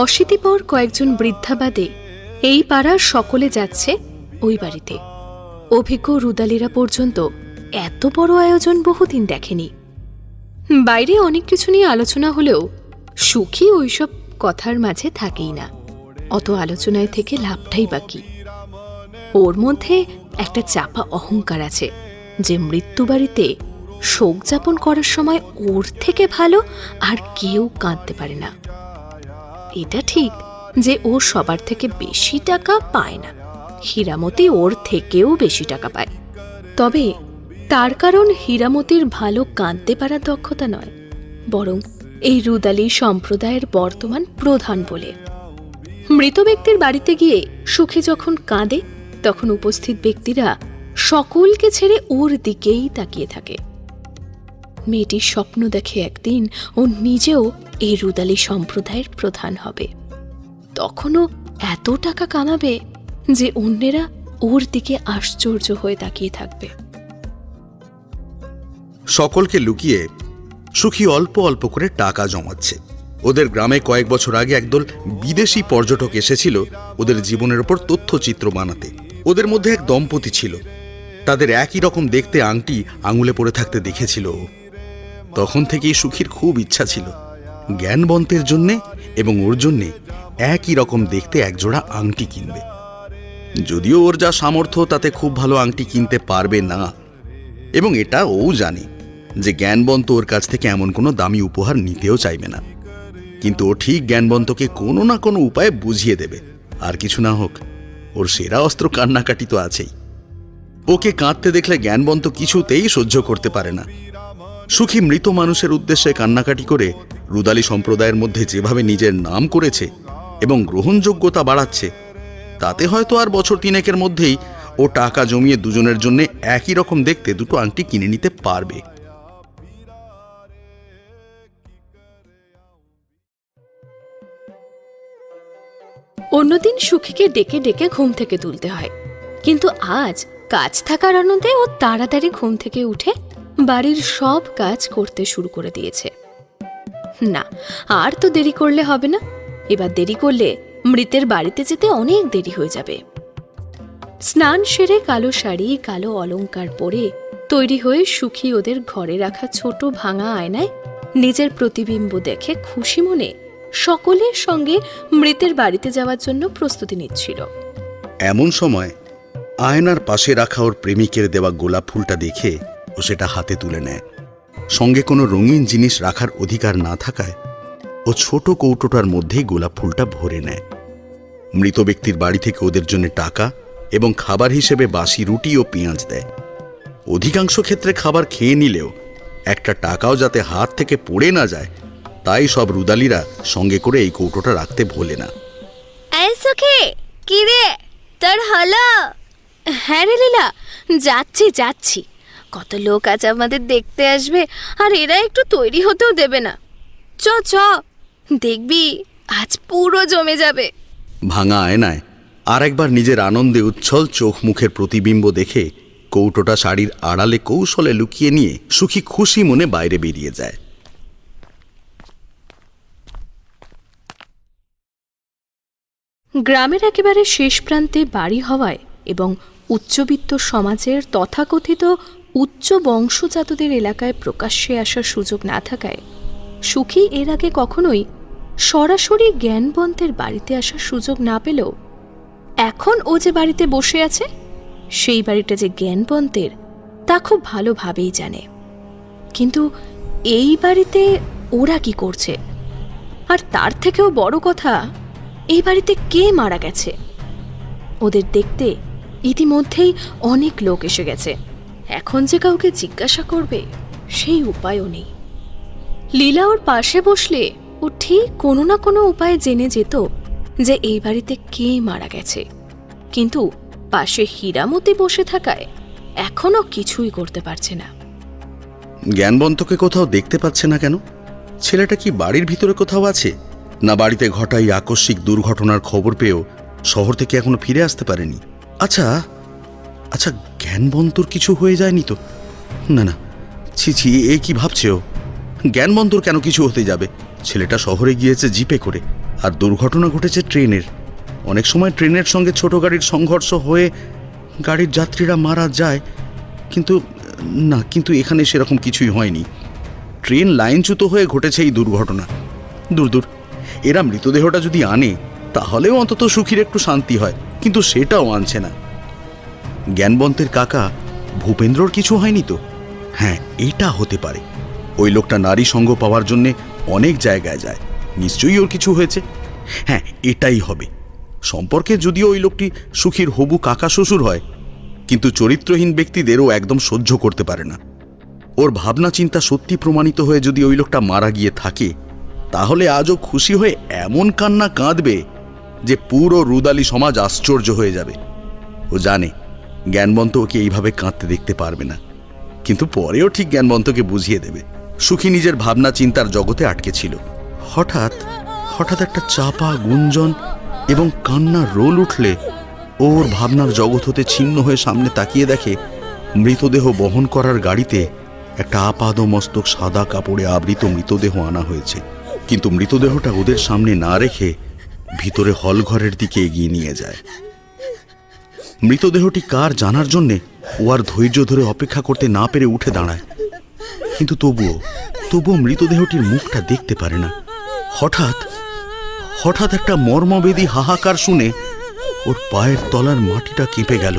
অশীতিপর কয়েকজন বৃদ্ধা বাদে এই পাড়ার সকলে যাচ্ছে ওই বাড়িতে। অভিজ্ঞ রুদালিরা পর্যন্ত এত বড় আয়োজন বহুদিন দেখেনি। বাইরে অনেক কিছু নিয়ে আলোচনা হলেও সুখী ওইসব কথার মাঝে থাকেই না। অত আলোচনায় থেকে লাভটাই বাকি। ওর মধ্যে একটা চাপা অহংকার আছে যে মৃত্যু বাড়িতে শোক যাপন করার সময় ওর থেকে ভালো আর কেউ কাঁদতে পারে না। এটা ঠিক যে ও সবার থেকে বেশি টাকা পায় না, হীরামতি ওর থেকেও বেশি টাকা পায়। তবে তার কারণ হীরামতির ভালো কাঁদতে পারার দক্ষতা নয়, বরং এই রুদালি সম্প্রদায়ের বর্তমান প্রধান বলে। মৃত ব্যক্তির বাড়িতে গিয়ে সুখী যখন কাঁদে তখন উপস্থিত ব্যক্তিরা সকলকে ছেড়ে ওর দিকেই তাকিয়ে থাকে। মেয়েটির স্বপ্ন দেখে একদিন ও নিজেও এই রুদালি সম্প্রদায়ের প্রধান হবে। তখনও এত টাকা কামাবে যে অন্যেরা ওর দিকে আশ্চর্য হয়ে তাকিয়ে থাকবে। সকলকে লুকিয়ে সুখী অল্প অল্প করে টাকা জমাচ্ছে। ওদের গ্রামে কয়েক বছর আগে একদল বিদেশি পর্যটক এসেছিল ওদের জীবনের ওপর তথ্যচিত্র বানাতে। ওদের মধ্যে এক দম্পতি ছিল, তাদের একই রকম দেখতে আংটি আঙুলে পড়ে থাকতে দেখেছিল ও। তখন থেকেই সুখীর খুব ইচ্ছা ছিল জ্ঞানবন্তের জন্যে এবং ওর জন্যে একই রকম দেখতে একজোড়া আংটি কিনবে। যদিও ওর যা সামর্থ্য তাতে খুব ভালো আংটি কিনতে পারবে না, এবং এটা ও জানে যে জ্ঞানবন্ত ওর কাছ থেকে এমন কোনো দামি উপহার নিতেও চাইবে না। কিন্তু ও ঠিক জ্ঞানবন্তকে কোনো না কোনো উপায়ে বুঝিয়ে দেবে। আর কিছু না হোক, ওর সেরা অস্ত্র কান্নাকাটি তো আছেই। ওকে কাঁদতে দেখলে জ্ঞানবন্ত কিছুতেই সহ্য করতে পারে না। সুখী মৃত মানুষের উদ্দেশ্যে কান্নাকাটি করে রুদালি সম্প্রদায়ের মধ্যে যেভাবে নিজের নাম করেছে এবং গ্রহণযোগ্যতা বাড়াচ্ছে, তাতে হয়তো আর বছর 3 মধ্যেই ও টাকা জমিয়ে দুজনের জন্য একই রকম দেখতে দুটো আংটি কিনে নিতে পারবে। অন্যদিন সুখীকে ডেকে ডেকে ঘুম থেকে তুলতে হয়, কিন্তু আজ কাজ থাকার আনন্দে ও তাড়াতাড়ি ঘুম থেকে উঠে বাড়ির সব কাজ করতে শুরু করে দিয়েছে। না, আর তো দেরি করলে হবে না। এবার দেরি করলে মৃতের বাড়িতে যেতে অনেক দেরি হয়ে যাবে। স্নান সেরে কালো শাড়ি, কালো অলংকার পরে তৈরি হয়ে সুখী ওদের ঘরে রাখা ছোট ভাঙা আয়নায় নিজের প্রতিবিম্ব দেখে খুশি মনে সকলের সঙ্গে মৃতের বাড়িতে যাওয়ার জন্য প্রস্তুতি নিচ্ছিল। এমন সময় আয়নার পাশে রাখা ওর প্রেমিকের দেওয়া গোলাপ ফুলটা দেখে ও সেটা হাতে তুলে নেয়। সঙ্গে কোনো রঙিন জিনিস রাখার অধিকার না থাকায় ও ছোট কৌটোটার মধ্যেই গোলাপ ফুলটা ভরে নেয়। মৃত ব্যক্তির বাড়ি থেকে ওদের জন্য টাকা এবং খাবার হিসেবে বাসি রুটি ও পেঁয়াজ দেয়। অধিকাংশ ক্ষেত্রে খাবার খেয়ে নিলেও একটা টাকাও যাতে হাত থেকে পড়ে না যায়, তাই সব রুদালিরা সঙ্গে করে এই কৌটোটা রাখতে ভোলে না। এই সুখী, কি রে তোর হলো? হ্যাঁ রে লীলা, যাচ্ছি। কত লোক আজ আমাদের দেখতে আসবে, আর এরা একটু তৈরি হতেও দেবে না। চ দেখবি আজ পুরো জমে যাবে। ভাঙা আয়নায় আর একবার নিজের আনন্দে উচ্ছল চোখ মুখের প্রতিবিম্ব দেখে কৌটোটা শাড়ির আড়ালে কৌশলে লুকিয়ে নিয়ে সুখী খুশি মনে বাইরে বেরিয়ে যায়। গ্রামের একেবারে শেষ প্রান্তে বাড়ি হওয়ায় এবং উচ্চবিত্ত সমাজের তথাকথিত উচ্চ বংশজাতদের এলাকায় প্রকাশ্যে আসার সুযোগ না থাকায় সুখী এর আগে কখনোই সরাসরি জ্ঞানবন্তের বাড়িতে আসার সুযোগ না পেলেও এখন ও যে বাড়িতে বসে আছে সেই বাড়িটা যে জ্ঞানবন্তের তা খুব ভালোভাবেই জানে। কিন্তু এই বাড়িতে ওরা কি করছে, আর তার থেকেও বড় কথা, এই বাড়িতে কে মারা গেছে? ওদের দেখতে ইতিমধ্যেই অনেক লোক এসে গেছে। এখন যে কাউকে জিজ্ঞাসা করবে সেই উপায়ও নেই। লীলা ওর পাশে বসলে ও ঠিক কোনো না কোনো উপায়ে জেনে যেত যে এই বাড়িতে কে মারা গেছে, কিন্তু পাশে হীরামতি বসে থাকায় এখনো কিছুই করতে পারছে না। জ্ঞানবন্তকে কোথাও দেখতে পাচ্ছে না কেন? ছেলেটা কি বাড়ির ভিতরে কোথাও আছে, না বাড়িতে ঘটা এই আকস্মিক দুর্ঘটনার খবর পেয়েও শহর থেকে এখনো ফিরে আসতে পারেনি? আচ্ছা, জ্ঞানবন্তর কিছু হয়ে যায়নি তো? না, ছি, এ কি ভাবছে ও? জ্ঞানবন্তর কেন কিছু হতে যাবে? ছেলেটা শহরে গিয়েছে জিপে করে, আর দুর্ঘটনা ঘটেছে ট্রেনের। অনেক সময় ট্রেনের সঙ্গে ছোট গাড়ির সংঘর্ষ হয়ে গাড়ির যাত্রীরা মারা যায়, কিন্তু এখানে সেরকম কিছুই হয়নি। ট্রেন লাইনচ্যুত হয়ে ঘটেছে এই দুর্ঘটনা। দূর, এরা মৃতদেহটা যদি আনে তাহলেও অন্তত সুখীর একটু শান্তি হয়, কিন্তু সেটাও আনছে না। জ্ঞানবন্তের কাকা ভূপেন্দ্রর কিছু হয়নি তো? হ্যাঁ, এটা হতে পারে। ওই লোকটা নারী সঙ্গ পাওয়ার জন্যে অনেক জায়গায় যায়, নিশ্চয়ই ওর কিছু হয়েছে। হ্যাঁ, এটাই হবে। সম্পর্কে যদিও ওই লোকটি সুখীর হবু কাকা শ্বশুর হয়, কিন্তু চরিত্রহীন ব্যক্তিদেরও একদম সহ্য করতে পারে না। ওর ভাবনা চিন্তা সত্যি প্রমাণিত হয়ে যদি ওই লোকটা মারা গিয়ে থাকে, তাহলে আজও খুশি হয়ে এমন কান্না কাঁদবে যে পুরো রুদালি সমাজ আশ্চর্য হয়ে যাবে। ও জানে জ্ঞানবন্ত ওকে এইভাবে কাঁদতে দেখতে পারবে না, কিন্তু পরেও ঠিক জ্ঞানবন্তকে বুঝিয়ে দেবে সুখী নিজের ভাবনা চিন্তার জগতে আটকে ছিল। হঠাৎ হঠাৎ একটা চাপা গুঞ্জন এবং কান্নার রোল উঠলে ওর ভাবনার জগৎ হতে ছিন্ন হয়ে সামনে তাকিয়ে দেখে মৃতদেহ বহন করার গাড়িতে একটা আপাদমস্তক সাদা কাপড়ে আবৃত মৃতদেহ আনা হয়েছে। কিন্তু মৃতদেহটা ওদের সামনে না রেখে ভিতরে হলঘরের দিকে এগিয়ে নিয়ে যায়। মৃতদেহটি কার জানার জন্যে ও আর ধৈর্য ধরে অপেক্ষা করতে না পেরে উঠে দাঁড়ায়, কিন্তু তবুও মৃতদেহটির মুখটা দেখতে পারে না। হঠাৎ হঠাৎ একটা মর্মবেদী হাহাকার শুনে ওর পায়ের তলার মাটিটা কেঁপে গেল।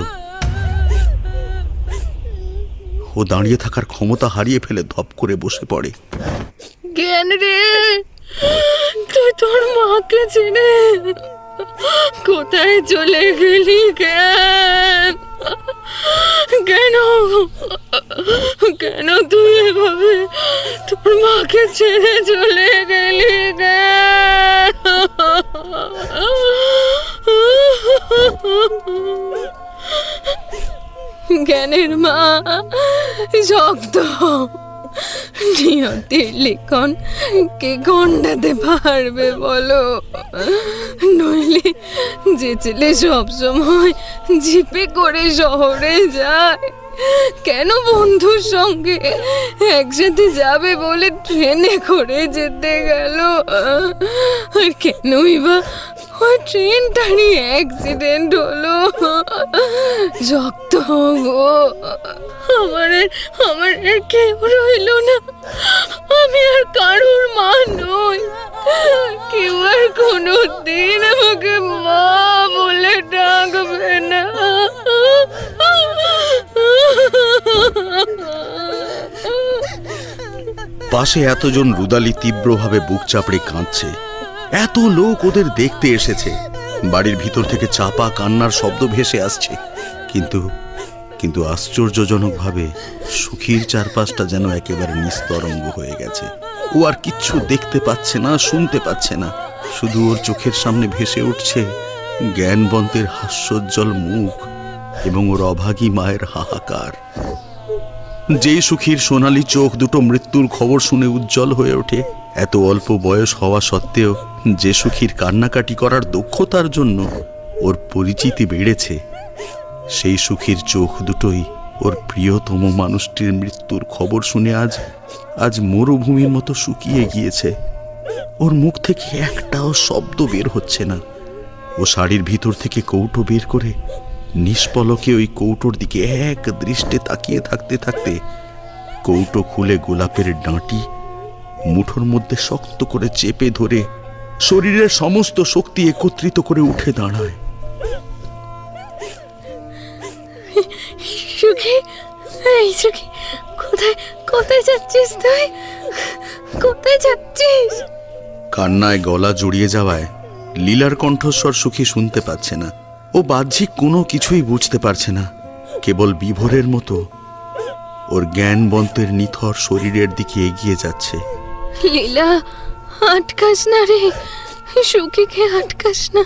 ও দাঁড়িয়ে থাকার ক্ষমতা হারিয়ে ফেলে ধপ করে বসে পড়ে। জ্ঞান রে, তুই তোর মাকে ছেড়ে কোথায় চলে গেলি? জ্ঞান, কেন কেন তুই এভাবে তোর মাকে ছেড়ে চলে গেলি? জ্ঞানের মা শক্ত নিয়তির লিখন কে গন্ডাতে পারবে বলো? নইলে যে ছেলে সবসময় জিপে করে শহরে যায়, কেন বন্ধুর সঙ্গে একসাথে যাবে বলে ট্রেনে করে যেতে গেল? আর কেনই বা ওই ট্রেনটারই অ্যাক্সিডেন্ট হলো? শক্ত গো, আমার আর কেউ রইল না। আমি আর কারোর মা নই। কেউ আর কোনো দিন আমাকে মা বলে ডাকবে না। পাশে এতজন রুদালি তীব্রভাবে বুক চাপড়ে কাঁদছে। এত লোক ওদের দেখতে এসেছে। বাড়ির ভিতর থেকে চাপা কান্নার শব্দ ভেসে আসছে, কিন্তু আশ্চর্যজনকভাবে সুখীর চারপাশটা যেন একেবারে নিস্তরঙ্গ হয়ে গেছে। ও আর কিচ্ছু দেখতে পাচ্ছে না, শুনতে পাচ্ছে না। শুধু ওর চোখের সামনে ভেসে উঠছে জ্ঞানবন্তের হাস্যোজ্জ্বল মুখ এবং ওর অভাগী মায়ের হাহাকার। যেই সুখীর সোনালী চোখ দুটো মৃত্যুর খবর শুনে উজ্জ্বল হয়ে ওঠে, এত অল্প বয়স হওয়া সত্ত্বেও যে সুখীর কান্নাকাটি করার দক্ষতার জন্য ওর পরিচিতি বেড়েছে, সেই সুখীর চোখ দুটোই ওর প্রিয়তম মানুষটির মৃত্যুর খবর শুনে আজ মরুভূমির মতো শুকিয়ে গিয়েছে। ওর মুখ থেকে একটাও শব্দ বের হচ্ছে না। ও শাড়ির ভিতর থেকে কৌটো বের করে নিষ্পলকে ওই কৌটোর দিকে এক দৃষ্টে তাকিয়ে থাকতে থাকতে কৌটো খুলে গোলাপের ডাঁটি মুঠোর মধ্যে শক্ত করে চেপে ধরে শরীরের সমস্ত শক্তি একত্রিত করে উঠে দাঁড়ায়। সুখী, এই সুখী, কোথায় যাচ্ছিস তুই? কোথায় যাচ্ছিস? কান্নায় গলা জড়িয়ে যাওয়ায় লীলার কণ্ঠস্বর সুখী শুনতে পাচ্ছে না। ও বাহ্যিক কোনো কিছুই বুঝতে পারছে না। কেবল বিভোরের মতো ওর জ্ঞানবন্তের নিথর শরীরের দিকে এগিয়ে যাচ্ছে। লীলা, আটকাস না রে, সুখীকে আটকাস না।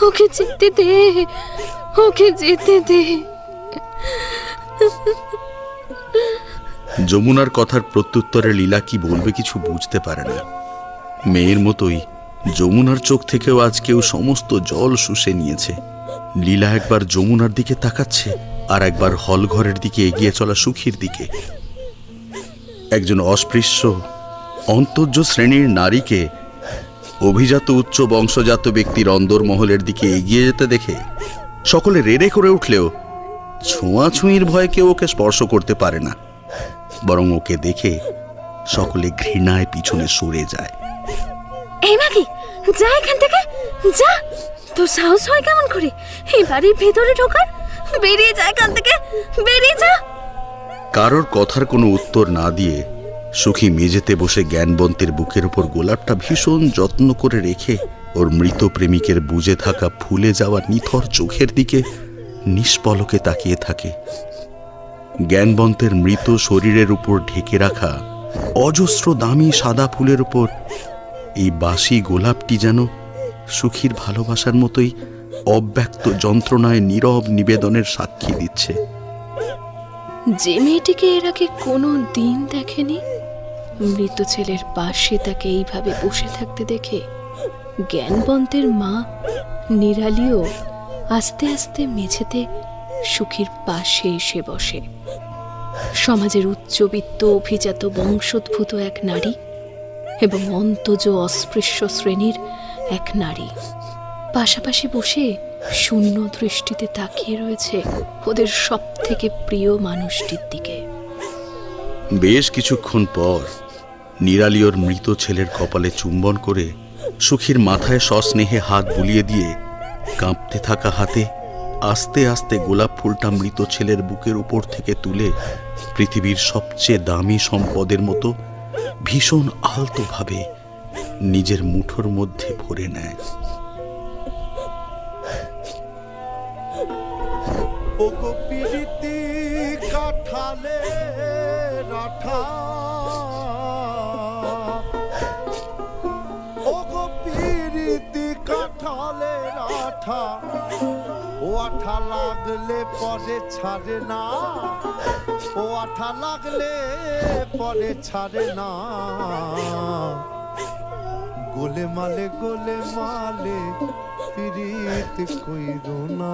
ওকে যেতে দে, ওকে যেতে দে। যমুনার কথার প্রত্যুত্তরে লীলা কি বলবে কিছু বুঝতে পারে না। মেয়ের মতোই যমুনার চোখ থেকেও আজ কেউ সমস্ত জল শুষে নিয়েছে। লীলা একবার যমুনার দিকে তাকাচ্ছে, আর একবার হলঘরের দিকে এগিয়ে চলা সুখীর দিকে। একজন অস্পৃশ্য অন্তর্য শ্রেণীর নারীকে অভিজাত উচ্চ বংশজাত ব্যক্তির অন্দরমহলের দিকে এগিয়ে যেতে দেখে সকলে রেড়ে করে উঠলেও ছোঁয়াছুঁয়ির ভয়ে কেউ ওকে স্পর্শ করতে পারে না। বরং ওকে দেখে সকলে ঘৃণায় পিছনে সরে যায়। এই মাগি, যা এখান থেকে যা। তোর সাহস হয় কেমন করে এই বাড়ির ভেতরে ঢোকার? বেরিয়ে যা এখান থেকে, বেরিয়ে যা। কারোর কথার কোনো উত্তর না দিয়ে সুখী মেঝেতে বসে জ্ঞানবন্তের বুকের উপর গোলাপটা ভীষণ যত্ন করে রেখে ওর মৃত প্রেমিকের বুজে থাকা ফুলে যাওয়া নিথর চোখের দিকে নিষ্পলকে তাকিয়ে থাকে। জ্ঞানবন্তের মৃত শরীরের উপর ঢেকে রাখা অজস্র দামি সাদা ফুলের উপর এই বাসি গোলাপটি যেন সুখীর ভালোবাসার মতোই অব্যক্ত যন্ত্রণায় নীরব নিবেদনের সাক্ষী দিচ্ছে। যে মেয়েটিকে এর আগে কোনো দিন দেখেনি, মৃত ছেলের পাশে তাকে এইভাবে বসে থাকতে দেখে জ্ঞানবন্তের মা নিরালিও আস্তে আস্তে মেঝেতে সুখীর পাশে এসে বসে। সমাজের উচ্চবিত্ত অভিজাত বংশোদ্ভূত এক নারী এবং অন্তজ অস্পৃশ্য শ্রেণীর এক নারী পাশাপাশি বসে শূন্য দৃষ্টিতে তাকিয়ে রয়েছে ওদের সব থেকে প্রিয় মানুষটির দিকে। বেশ কিছুক্ষণ পর নিরালি ওর মৃত ছেলের কপালে চুম্বন করে সুখীর মাথায় সস্নেহে হাত বুলিয়ে দিয়ে কাঁপতে থাকা হাতে আস্তে আস্তে গোলাপ ফুলটা মৃত ছেলের বুকের উপর থেকে তুলে পৃথিবীর সবচেয়ে দামি সম্পদের মতো ভীষণ আলতোভাবে নিজের মুঠোর মধ্যে ভরে নেয়। ওগো পিরিতি কাঠালে রাঠা, ওগো পিরিতি কাঠালে রাঠা, ও আঠা লাগলে পরে ছাড়ে না, ও আঠা লাগলে পরে ছাড়ে না, গোলে মালে পিরিত কইরো না।